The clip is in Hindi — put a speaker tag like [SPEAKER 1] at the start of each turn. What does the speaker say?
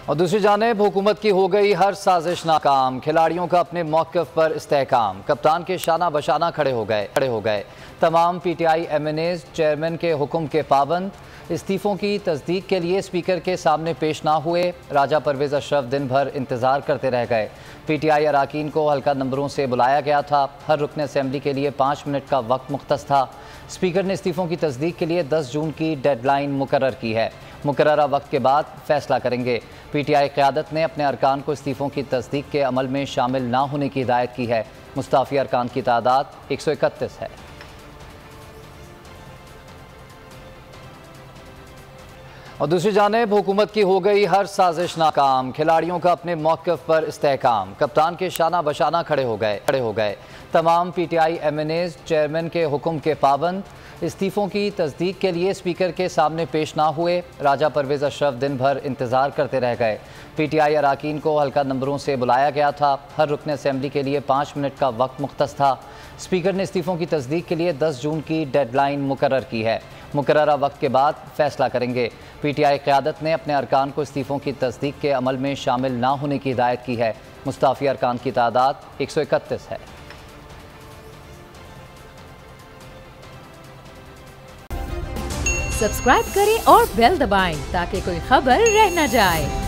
[SPEAKER 1] और दूसरी जानिब हुकूमत की हो गई हर साजिश नाकाम, खिलाड़ियों का अपने मौक़िफ़ पर इस्तेहकाम, कप्तान के शाना बशाना खड़े हो गए। तमाम PTI MNAs चेयरमैन के हुक्म के पाबंद, इस्तीफ़ों की तस्दीक के लिए स्पीकर के सामने पेश ना हुए। राजा परवेज़ अशरफ दिन भर इंतज़ार करते रह गए। PTI अरकान को हल्का नंबरों से बुलाया गया था। हर रुकन असम्बली के लिए 5 मिनट का वक्त मुख्तस था। स्पीकर ने इस्तीफ़ों की तस्दीक के लिए 10 जून की डेडलाइन मुकर्रर की है। मुकर्ररा वक्त के बाद फैसला करेंगे। PTI क़यादत ने अपने अरकान को इस्तीफ़ों की तस्दीक के अमल में शामिल ना होने की हिदायत की है। मुस्ताफ़ी अरकान की तादाद 131 है। और दूसरी जानिब हुकूमत की हो गई हर साजिश नाकाम, खिलाड़ियों का अपने मौक़िफ़ पर इस्तेहकाम, कप्तान के शाना बशाना खड़े हो गए। तमाम PTI MNAs चेयरमैन के हुक्म के पाबंद, इस्तीफ़ों की तस्दीक के लिए स्पीकर के सामने पेश ना हुए। राजा परवेज़ अशरफ दिन भर इंतज़ार करते रह गए। PTI अरकान को हल्का नंबरों से बुलाया गया था। हर रुकन असम्बली के लिए 5 मिनट का वक्त मुख्तस था। स्पीकर ने इस्तीफ़ों की तस्दीक के लिए 10 जून की डेडलाइन मुकर्रर की है। मुकर्ररा वक्त के बाद फैसला करेंगे। PTI क़यादत ने अपने अरकान को इस्तीफ़ों की तस्दीक के अमल में शामिल ना होने की हिदायत की है। मुस्ताफ़ी अरकान की तादाद 131 है।
[SPEAKER 2] सब्सक्राइब करें और बेल दबाएं ताकि कोई खबर रह न जाए।